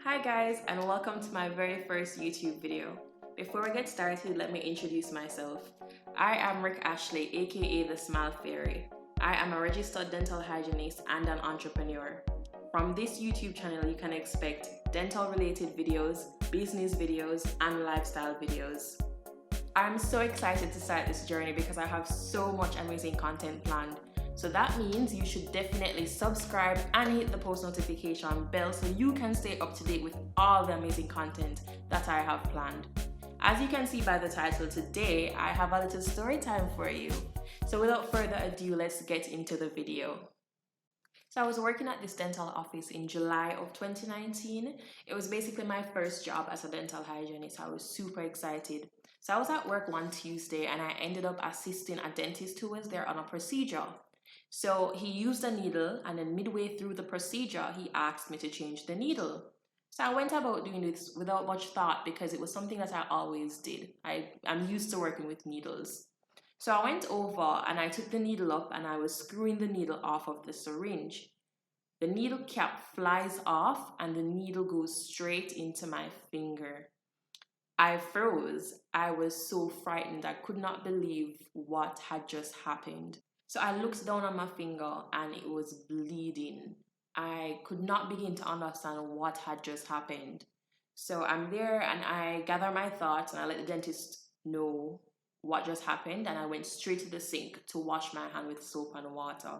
Hi guys, and welcome to my very first YouTube video. Before we get started, let me introduce myself. I am Rick Ashley, aka the Smile Fairy. I am a registered dental hygienist and an entrepreneur. From this YouTube channel, you can expect dental related videos, business videos, and lifestyle videos. I'm so excited to start this journey because I have so much amazing content planned. So that means you should definitely subscribe and hit the post notification bell so you can stay up to date with all the amazing content that I have planned. As you can see by the title, today I have a little story time for you. So without further ado, let's get into the video. So I was working at this dental office in July of 2019. It was basically my first job as a dental hygienist. I was super excited. So I was at work one Tuesday and I ended up assisting a dentist who was there on a procedure. So he used a needle and then midway through the procedure, he asked me to change the needle. So I went about doing this without much thought because it was something that I always did. I'm used to working with needles. So I went over and I took the needle up and I was screwing the needle off of the syringe. The needle cap flies off and the needle goes straight into my finger. I froze. I was so frightened. I could not believe what had just happened. So I looked down on my finger and it was bleeding. I could not begin to understand what had just happened. So I'm there and I gather my thoughts and I let the dentist know what just happened, and I went straight to the sink to wash my hand with soap and water.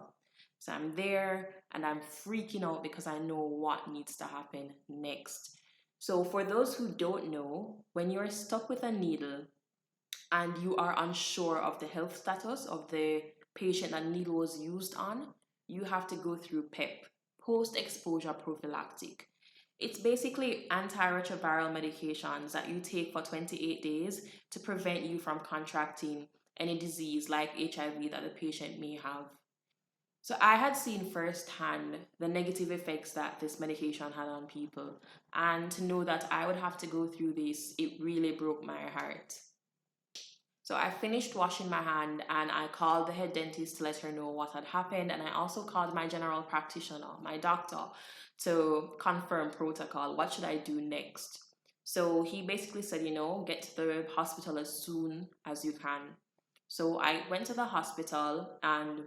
So I'm there and I'm freaking out because I know what needs to happen next. So for those who don't know, when you're stuck with a needle and you are unsure of the health status of the patient that needle was used on, you have to go through PEP, post-exposure prophylactic. It's basically antiretroviral medications that you take for 28 days to prevent you from contracting any disease like HIV that the patient may have. So I had seen firsthand the negative effects that this medication had on people, and to know that I would have to go through this, it really broke my heart. So I finished washing my hand and I called the head dentist to let her know what had happened, and I also called my general practitioner, my doctor, to confirm protocol. What should I do next? So he basically said, get to the hospital as soon as you can. So I went to the hospital and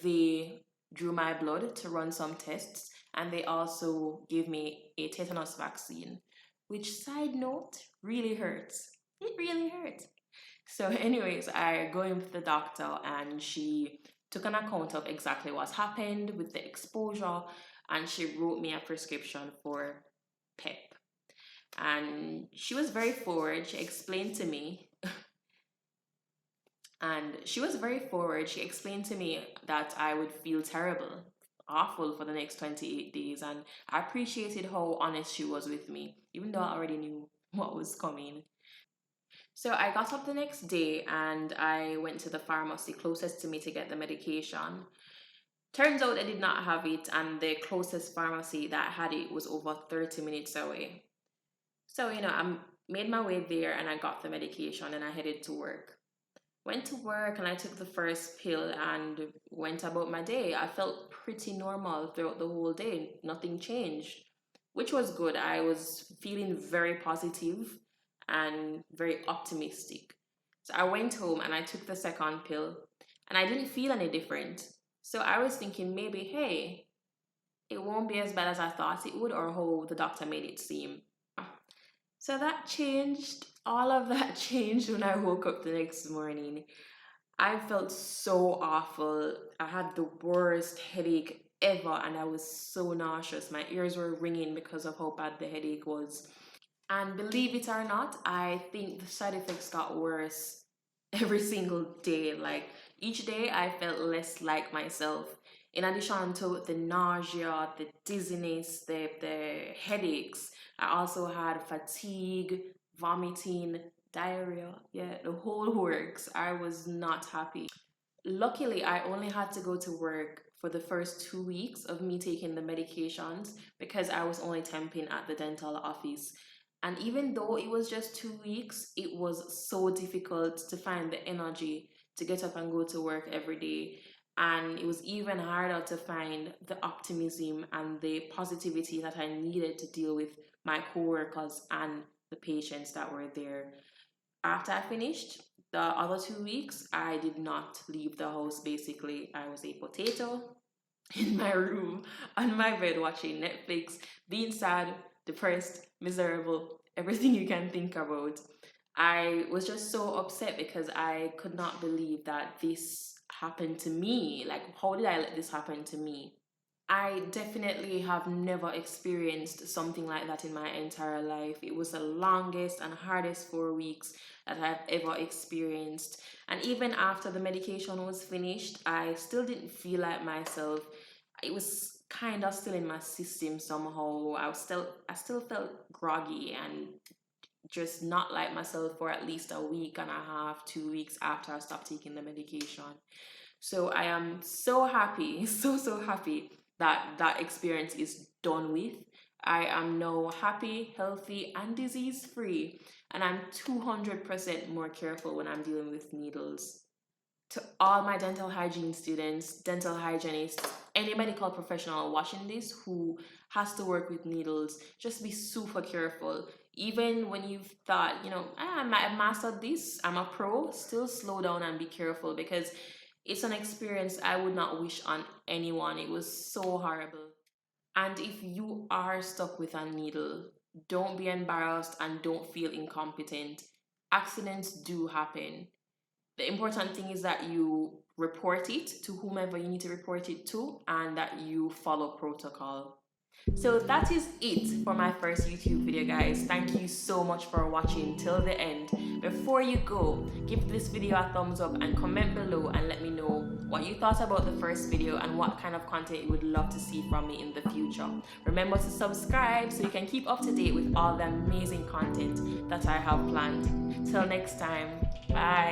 they drew my blood to run some tests, and they also gave me a tetanus vaccine, which, side note, really hurts. It really hurts. So, anyways, I go in with the doctor and she took an account of exactly what's happened with the exposure, and she wrote me a prescription for PEP. And she was very forward. She explained to me that I would feel terrible, awful for the next 28 days. And I appreciated how honest she was with me, even though I already knew what was coming. So I got up the next day and I went to the pharmacy closest to me to get the medication. Turns out I did not have it, and the closest pharmacy that had it was over 30 minutes away. So, I made my way there and I got the medication and I headed to work. Went to work and I took the first pill and went about my day. I felt pretty normal throughout the whole day. Nothing changed, which was good. I was feeling very positive and very optimistic. So I went home and I took the second pill and I didn't feel any different. So I was thinking maybe, hey, it won't be as bad as I thought it would, or how the doctor made it seem. So that changed. All of that changed when I woke up the next morning. I felt so awful. I had the worst headache ever and I was so nauseous. My ears were ringing because of how bad the headache was. And believe it or not, I think the side effects got worse every single day. Like each day I felt less like myself. In addition to the nausea, the dizziness, the headaches, I also had fatigue, vomiting, diarrhea. Yeah, the whole works. I was not happy. Luckily, I only had to go to work for the first 2 weeks of me taking the medications because I was only temping at the dental office. And even though it was just 2 weeks, it was so difficult to find the energy to get up and go to work every day. And it was even harder to find the optimism and the positivity that I needed to deal with my coworkers and the patients that were there. After I finished, the other 2 weeks, I did not leave the house basically. I was a potato in my room, on my bed, watching Netflix, being sad, depressed, miserable, everything you can think about. I was just so upset because I could not believe that this happened to me. Like, how did I let this happen to me? I definitely have never experienced something like that in my entire life. It was the longest and hardest 4 weeks that I've ever experienced. And even after the medication was finished, I still didn't feel like myself. It was kind of still in my system somehow. I still felt groggy and just not like myself for at least a week and a half, 2 weeks after I stopped taking the medication. So I am so happy, so happy that that experience is done with. I am now happy, healthy, and disease free, and I'm 200% more careful when I'm dealing with needles. To all my dental hygiene students, dental hygienists, any medical professional watching this who has to work with needles, just be super careful. Even when you've thought, I might have mastered this, I'm a pro, still slow down and be careful because it's an experience I would not wish on anyone. It was so horrible. And if you are stuck with a needle, don't be embarrassed and don't feel incompetent. Accidents do happen. The important thing is that you report it to whomever you need to report it to and that you follow protocol. So that is it for my first YouTube video, guys. Thank you so much for watching till the end. Before you go, give this video a thumbs up and comment below and let me know what you thought about the first video and what kind of content you would love to see from me in the future. Remember to subscribe so you can keep up to date with all the amazing content that I have planned. Till next time, bye.